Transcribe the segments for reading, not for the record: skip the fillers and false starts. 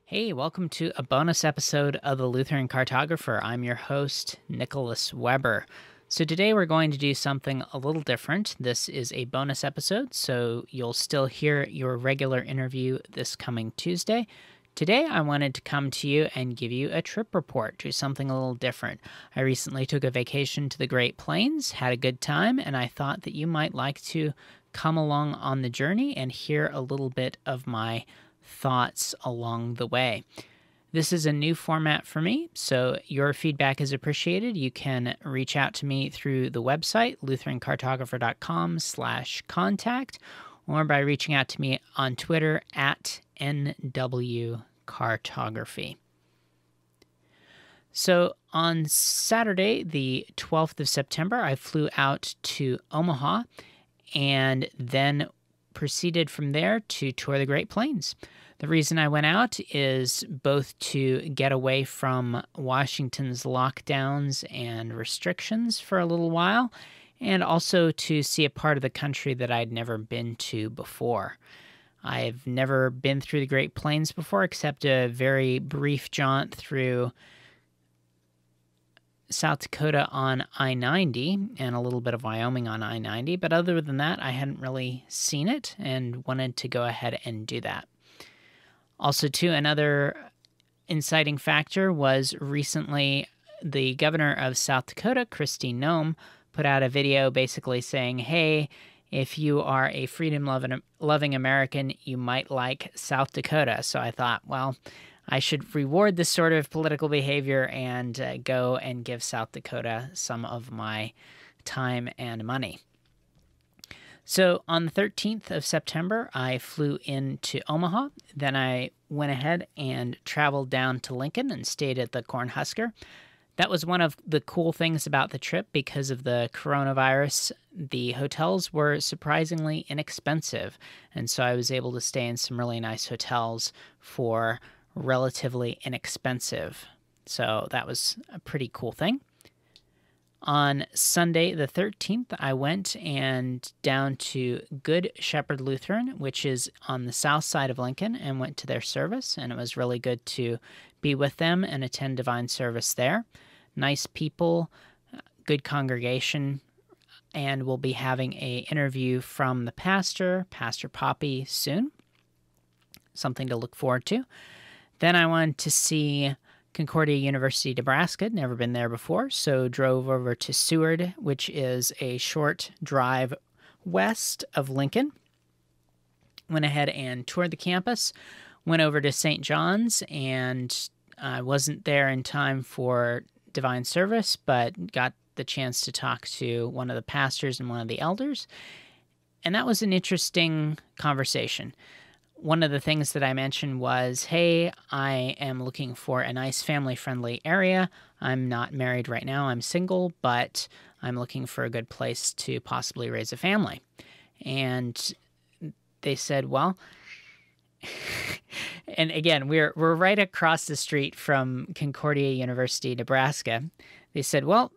Hey, welcome to a bonus episode of the Lutheran Cartographer. I'm your host, Nicholas Weber. So today we're going to do something a little different. This is a bonus episode, so you'll still hear your regular interview this coming Tuesday. Today I wanted to come to you and give you a trip report, do something a little different. I recently took a vacation to the Great Plains, had a good time, and I thought that you might like to come along on the journey and hear a little bit of my thoughts along the way. This is a new format for me, so your feedback is appreciated. You can reach out to me through the website, lutherancartographer.com/contact, or by reaching out to me on Twitter at NWCartography. So on Saturday, the 12th of September, I flew out to Omaha and then proceeded from there to tour the Great Plains. The reason I went out is both to get away from Washington's lockdowns and restrictions for a little while, and also to see a part of the country that I'd never been to before. I've never been through the Great Plains before, except a very brief jaunt through South Dakota on I-90 and a little bit of Wyoming on I-90, but other than that, I hadn't really seen it and wanted to go ahead and do that. Also, too, another inciting factor was recently the governor of South Dakota, Kristi Noem, put out a video basically saying, hey, if you are a freedom-loving American, you might like South Dakota. So I thought, well, I should reward this sort of political behavior and go and give South Dakota some of my time and money. So on the 13th of September, I flew into Omaha. Then I went ahead and traveled down to Lincoln and stayed at the Cornhusker. That was one of the cool things about the trip because of the coronavirus. The hotels were surprisingly inexpensive, and so I was able to stay in some really nice hotels for relatively inexpensive. So that was a pretty cool thing. On Sunday the 13th, I went and down to Good Shepherd Lutheran, which is on the south side of Lincoln, and went to their service, and it was really good to be with them and attend divine service there. Nice people, good congregation, and we'll be having an interview from the pastor, Pastor Poppy, soon. Something to look forward to. Then I wanted to see Concordia University, Nebraska. Never been there before, so drove over to Seward, which is a short drive west of Lincoln. Went ahead and toured the campus. Went over to St. John's, and I wasn't there in time for divine service, but got the chance to talk to one of the pastors and one of the elders. And that was an interesting conversation. One of the things that I mentioned was, hey, I am looking for a nice family-friendly area. I'm not married right now. I'm single, but I'm looking for a good place to possibly raise a family. And they said, well, and again, we're right across the street from Concordia University, Nebraska. They said, well,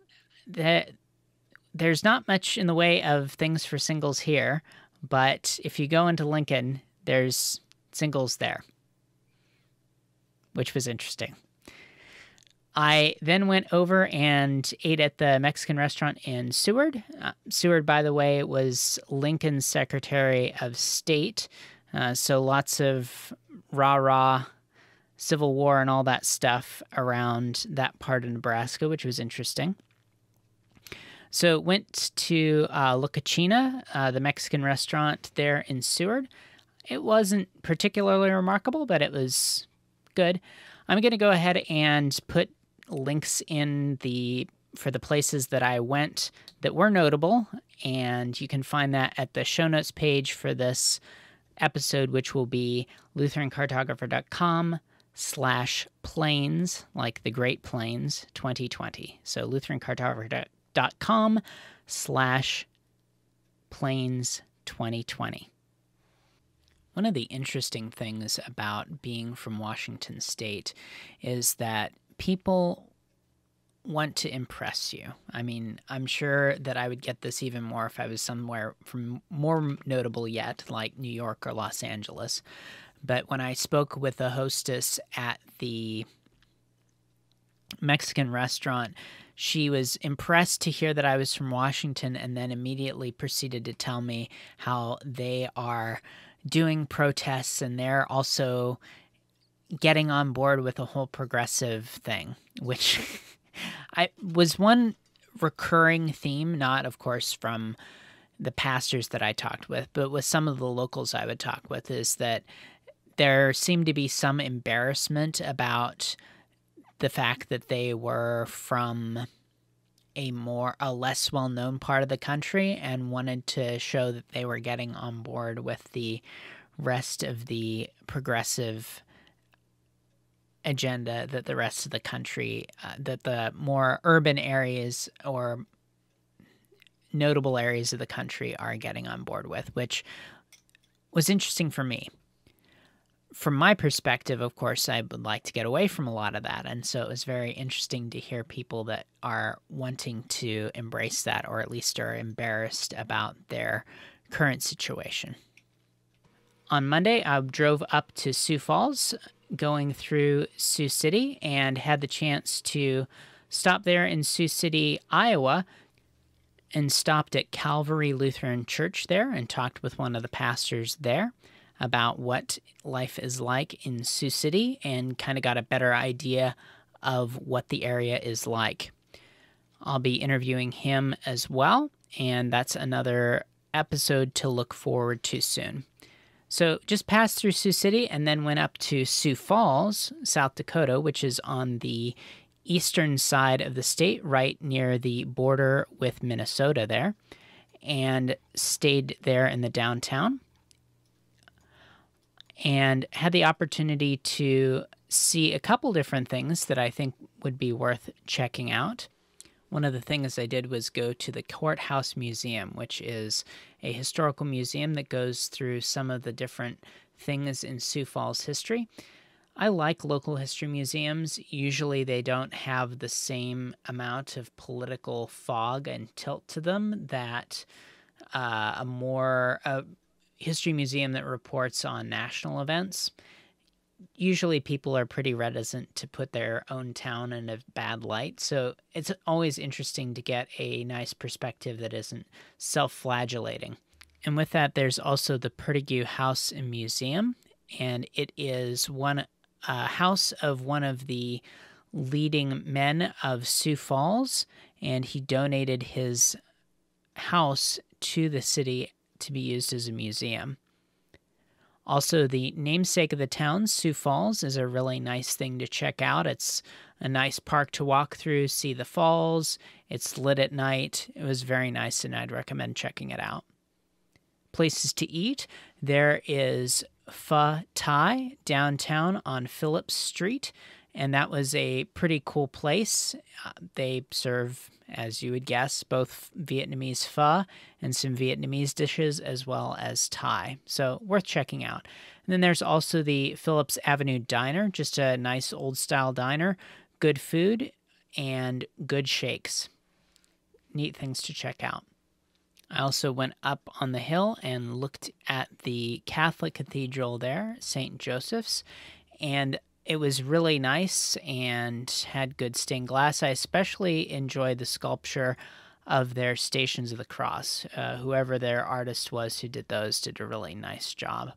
there's not much in the way of things for singles here, but if you go into Lincoln, there's singles there, which was interesting. I then went over and ate at the Mexican restaurant in Seward. Seward, by the way, was Lincoln's Secretary of State, so lots of rah-rah Civil War and all that stuff around that part of Nebraska, which was interesting. So went to La Cocina, the Mexican restaurant there in Seward. It wasn't particularly remarkable, but it was good. I'm going to go ahead and put links for the places that I went that were notable, and you can find that at the show notes page for this episode, which will be lutherancartographer.com/plains, like the Great Plains 2020. So lutherancartographer.com/plains 2020. One of the interesting things about being from Washington State is that people want to impress you. I mean, I'm sure that I would get this even more if I was somewhere from more notable yet, like New York or Los Angeles. But when I spoke with the hostess at the Mexican restaurant, she was impressed to hear that I was from Washington, and then immediately proceeded to tell me how they are doing protests, and they're also getting on board with a whole progressive thing, which I was one recurring theme, not of course from the pastors that I talked with, but with some of the locals I would talk with, is that there seemed to be some embarrassment about the fact that they were from a less well-known part of the country, and wanted to show that they were getting on board with the rest of the progressive agenda that the rest of the country, that the more urban areas or notable areas of the country are getting on board with, which was interesting for me. From my perspective, of course, I would like to get away from a lot of that, and so it was very interesting to hear people that are wanting to embrace that, or at least are embarrassed about their current situation. On Monday, I drove up to Sioux Falls, going through Sioux City, and had the chance to stop there in Sioux City, Iowa, and stopped at Calvary Lutheran Church there and talked with one of the pastors there about what life is like in Sioux City, and kind of got a better idea of what the area is like. I'll be interviewing him as well, and that's another episode to look forward to soon. So just passed through Sioux City and then went up to Sioux Falls, South Dakota, which is on the eastern side of the state, right near the border with Minnesota there, and stayed there in the downtown, and had the opportunity to see a couple different things that I think would be worth checking out. One of the things I did was go to the Courthouse Museum, which is a historical museum that goes through some of the different things in Sioux Falls history. I like local history museums. Usually they don't have the same amount of political fog and tilt to them that a history museum that reports on national events. Usually people are pretty reticent to put their own town in a bad light, so it's always interesting to get a nice perspective that isn't self-flagellating. And with that, there's also the Pertigue House and Museum, and it is a house of one of the leading men of Sioux Falls, and he donated his house to the city to be used as a museum. Also, the namesake of the town, Sioux Falls, is a really nice thing to check out. It's a nice park to walk through, see the falls. It's lit at night. It was very nice, and I'd recommend checking it out. Places to eat. There is Pho Thai downtown on Phillips Street, and that was a pretty cool place. They serve, as you would guess, both Vietnamese pho and some Vietnamese dishes, as well as Thai. So worth checking out. And then there's also the Phillips Avenue Diner, just a nice old-style diner. Good food and good shakes. Neat things to check out. I also went up on the hill and looked at the Catholic cathedral there, St. Joseph's, and it was really nice and had good stained glass. I especially enjoyed the sculpture of their Stations of the Cross. Whoever their artist was who did those did a really nice job.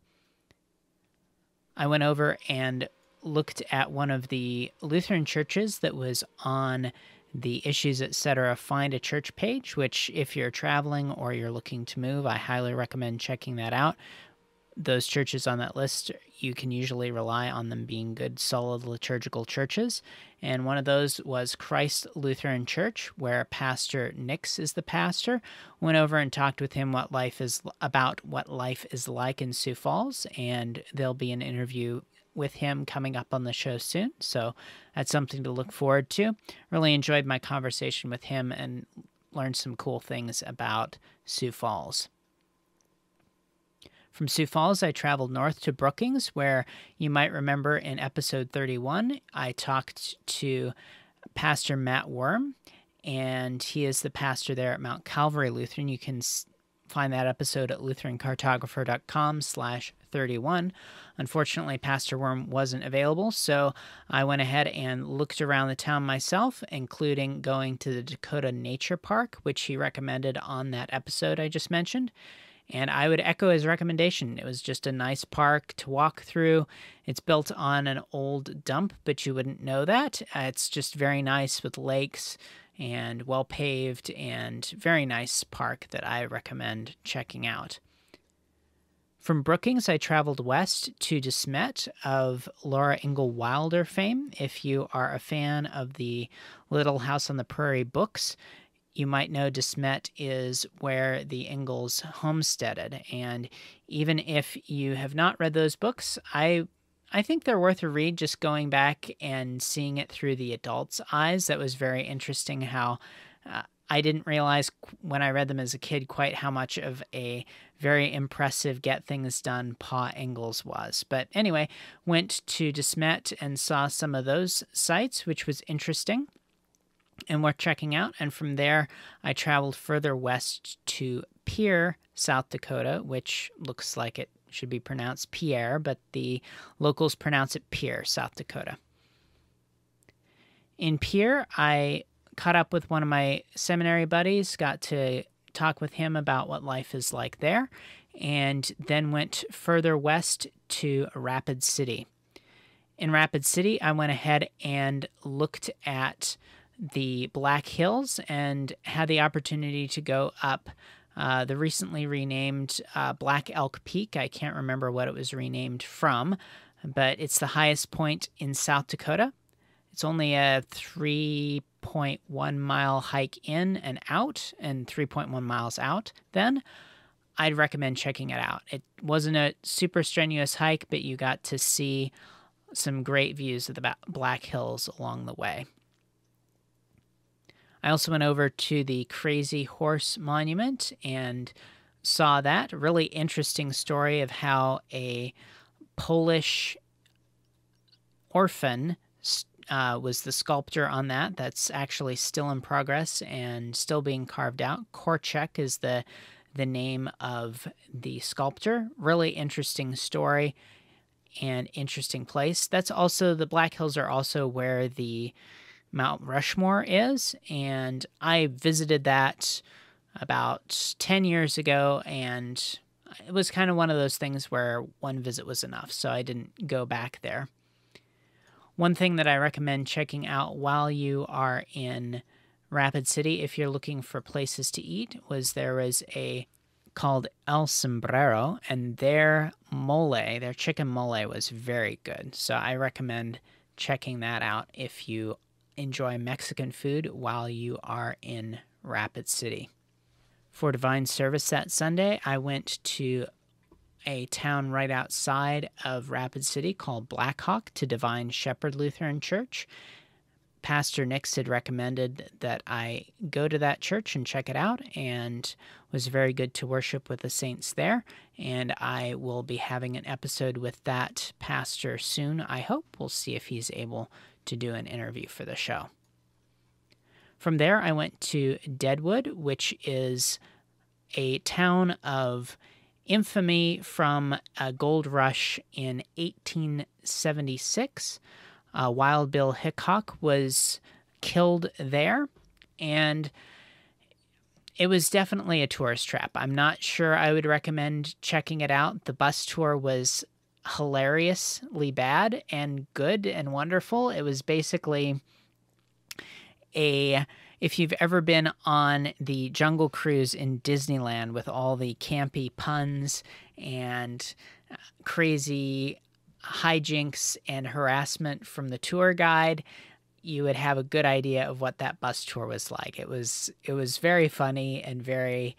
I went over and looked at one of the Lutheran churches that was on the Issues Etc. Find a Church page, which if you're traveling or you're looking to move, I highly recommend checking that out. Those churches on that list, you can usually rely on them being good, solid liturgical churches. And one of those was Christ Lutheran Church, where Pastor Nix is the pastor. Went over and talked with him what life is like in Sioux Falls, and there'll be an interview with him coming up on the show soon. So that's something to look forward to. Really enjoyed my conversation with him and learned some cool things about Sioux Falls. From Sioux Falls, I traveled north to Brookings, where you might remember in episode 31, I talked to Pastor Matt Worm, and he is the pastor there at Mount Calvary Lutheran. You can find that episode at lutherancartographer.com/31. 31. Unfortunately, Pastor Worm wasn't available, so I went ahead and looked around the town myself, including going to the Dakota Nature Park, which he recommended on that episode I just mentioned. And I would echo his recommendation. It was just a nice park to walk through. It's built on an old dump, but you wouldn't know that. It's just very nice with lakes and well paved, and very nice park that I recommend checking out. From Brookings, I traveled west to De Smet of Laura Ingalls Wilder fame. If you are a fan of the Little House on the Prairie books, you might know De Smet is where the Ingalls homesteaded. And even if you have not read those books, I think they're worth a read, just going back and seeing it through the adult's eyes. That was very interesting how I didn't realize when I read them as a kid quite how much of a very impressive get things done Pa Ingalls was. But anyway, went to De Smet and saw some of those sites, which was interesting and worth checking out. And from there, I traveled further west to Pierre, South Dakota, which looks like it should be pronounced Pierre, but the locals pronounce it Pierre, South Dakota. In Pierre, I caught up with one of my seminary buddies, got to talk with him about what life is like there, and then went further west to Rapid City. In Rapid City, I went ahead and looked at the Black Hills and had the opportunity to go up the recently renamed Black Elk Peak. I can't remember what it was renamed from, but it's the highest point in South Dakota. It's only a 3.1 mile hike in and out and 3.1 miles out then. I'd recommend checking it out. It wasn't a super strenuous hike, but you got to see some great views of the Black Hills along the way. I also went over to the Crazy Horse Monument and saw that. A really interesting story of how a Polish orphan was the sculptor on that. That's actually still in progress and still being carved out. Korczak is the name of the sculptor. Really interesting story and interesting place. That's also, the Black Hills are also where the Mount Rushmore is, and I visited that about 10 years ago, and it was kind of one of those things where one visit was enough, so I didn't go back there. One thing that I recommend checking out while you are in Rapid City, if you're looking for places to eat, there was a called El Sombrero, and their chicken mole was very good. So I recommend checking that out if you enjoy Mexican food while you are in Rapid City. For Divine Service that Sunday, I went to a town right outside of Rapid City called Blackhawk to Divine Shepherd Lutheran Church. Pastor Nix had recommended that I go to that church and check it out, and was very good to worship with the saints there. And I will be having an episode with that pastor soon, I hope. We'll see if he's able to do an interview for the show. From there, I went to Deadwood, which is a town of infamy from a gold rush in 1876. Wild Bill Hickok was killed there, and it was definitely a tourist trap. I'm not sure I would recommend checking it out. The bus tour was hilariously bad and good and wonderful. It was basically if you've ever been on the Jungle Cruise in Disneyland with all the campy puns and crazy hijinks and harassment from the tour guide, you would have a good idea of what that bus tour was like. It was very funny and very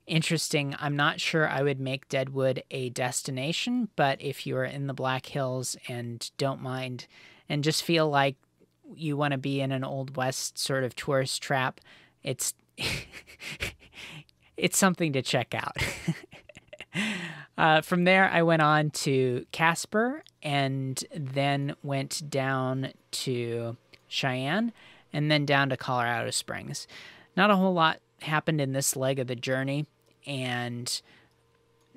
interesting. I'm not sure I would make Deadwood a destination, but if you are in the Black Hills and don't mind and just feel like you want to be in an Old West sort of tourist trap, it's it's something to check out. From there, I went on to Casper and then went down to Cheyenne and then down to Colorado Springs. Not a whole lot happened in this leg of the journey, and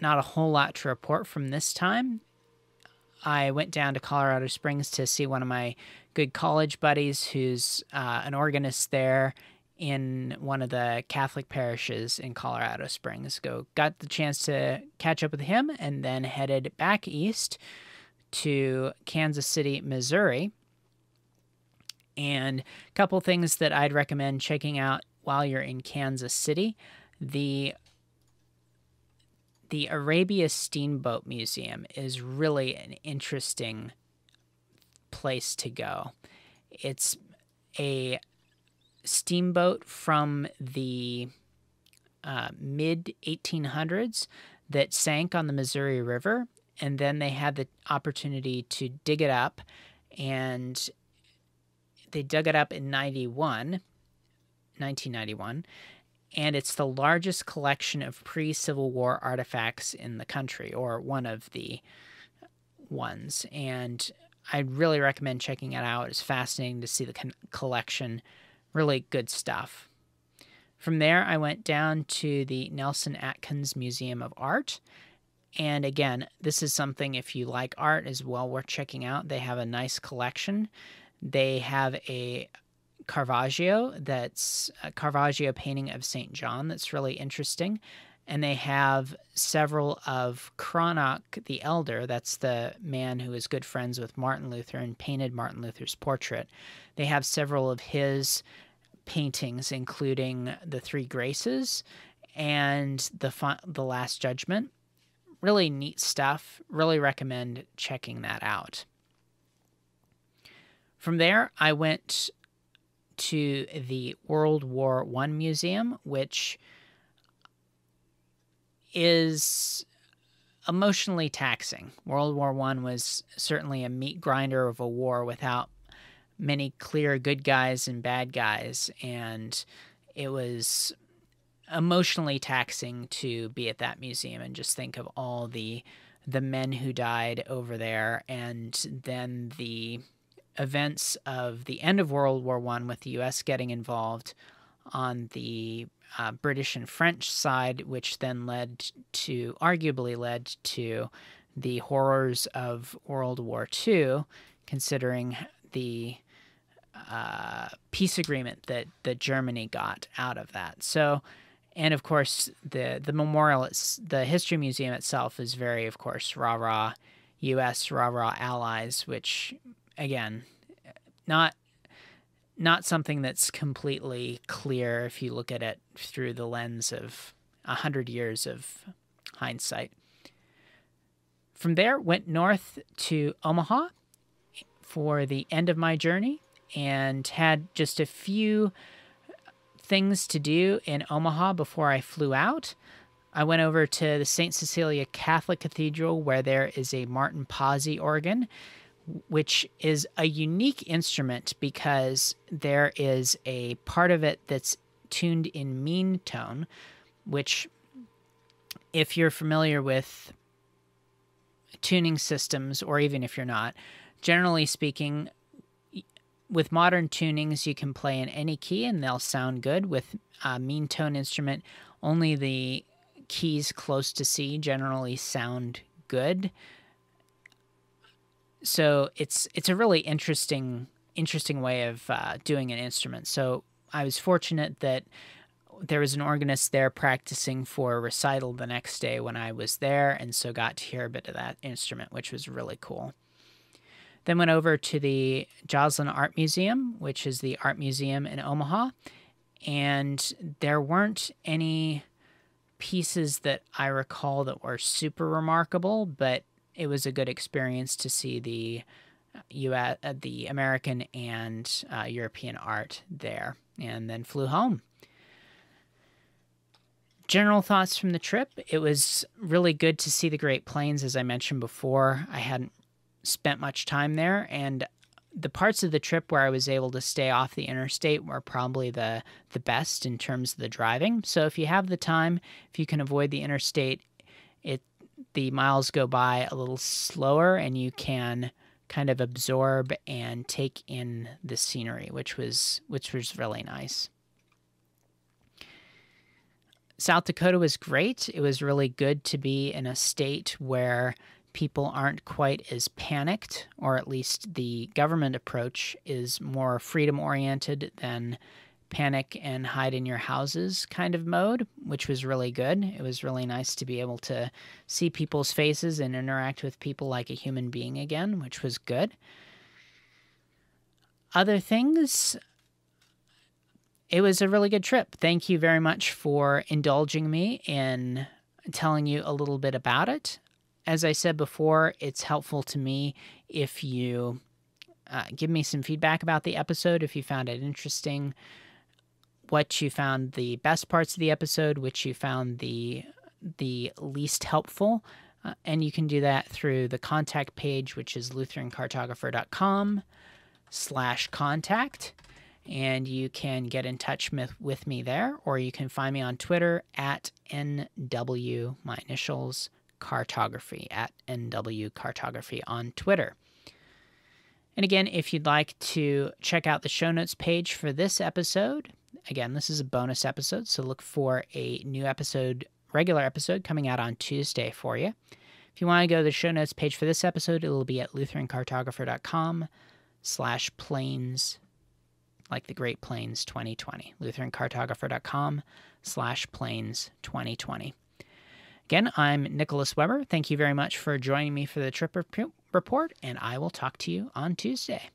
not a whole lot to report from this time. I went down to Colorado Springs to see one of my good college buddies who's an organist there in one of the Catholic parishes in Colorado Springs. Got the chance to catch up with him and then headed back east to Kansas City, Missouri. And a couple things that I'd recommend checking out while you're in Kansas City. The Arabia Steamboat Museum is really an interesting place to go. It's a steamboat from the mid-1800s that sank on the Missouri River, and then they had the opportunity to dig it up, and they dug it up in 1991, and it's the largest collection of pre-Civil War artifacts in the country, or one of the ones. And I'd really recommend checking it out. It's fascinating to see the collection. Really good stuff. From there, I went down to the Nelson Atkins Museum of Art. And again, this is something, if you like art, is well worth checking out. They have a nice collection. They have a Caravaggio, that's a Caravaggio painting of St. John that's really interesting. And they have several of Cranach the Elder, that's the man who is good friends with Martin Luther and painted Martin Luther's portrait. They have several of his paintings, including the Three Graces and the Last Judgment. Really neat stuff. Really recommend checking that out. From there, I went to the World War I Museum, which is emotionally taxing. World War I was certainly a meat grinder of a war without many clear good guys and bad guys, and it was emotionally taxing to be at that museum and just think of all the men who died over there, and then the events of the end of World War I with the U.S. getting involved on the British and French side, which then arguably led to the horrors of World War II, considering the peace agreement that Germany got out of that. So, and of course, the memorial, the History Museum itself is very, of course, rah-rah U.S., rah-rah allies, which, again, not something that's completely clear if you look at it through the lens of 100 years of hindsight. From there, went north to Omaha for the end of my journey and had just a few things to do in Omaha before I flew out. I went over to the St. Cecilia Catholic Cathedral, where there is a Martin Pazzi organ, which is a unique instrument because there is a part of it that's tuned in mean tone, which, if you're familiar with tuning systems, or even if you're not, generally speaking, with modern tunings, you can play in any key and they'll sound good. With a mean tone instrument, only the keys close to C generally sound good. So it's a really interesting way of doing an instrument. So I was fortunate that there was an organist there practicing for a recital the next day when I was there, and so got to hear a bit of that instrument, which was really cool. Then went over to the Joslin Art Museum, which is the art museum in Omaha, and there weren't any pieces that I recall that were super remarkable, but it was a good experience to see the American and European art there, and then flew home. General thoughts from the trip: it was really good to see the Great Plains. As I mentioned before, I hadn't spent much time there, and the parts of the trip where I was able to stay off the interstate were probably the best in terms of the driving. So if you have the time, if you can avoid the interstate, the miles go by a little slower, and you can kind of absorb and take in the scenery, which was really nice. South Dakota was great. It was really good to be in a state where people aren't quite as panicked, or at least the government approach is more freedom-oriented than panic and hide in your houses kind of mode, which was really good. It was really nice to be able to see people's faces and interact with people like a human being again, which was good. Other things, it was a really good trip. Thank you very much for indulging me in telling you a little bit about it. As I said before, it's helpful to me if you give me some feedback about the episode, if you found it interesting, what you found the best parts of the episode, which you found the least helpful. And you can do that through the contact page, which is lutherancartographer.com/contact. And you can get in touch with me there, or you can find me on Twitter at NW, my initials, cartography, at NW Cartography on Twitter. And again, if you'd like to check out the show notes page for this episode, again, this is a bonus episode, so look for a new episode, regular episode, coming out on Tuesday for you. If you want to go to the show notes page for this episode, it'll be at lutherancartographer.com/plains, like the Great Plains 2020, lutherancartographer.com/plains 2020. Again, I'm Nicholas Weber. Thank you very much for joining me for the trip report, and I will talk to you on Tuesday.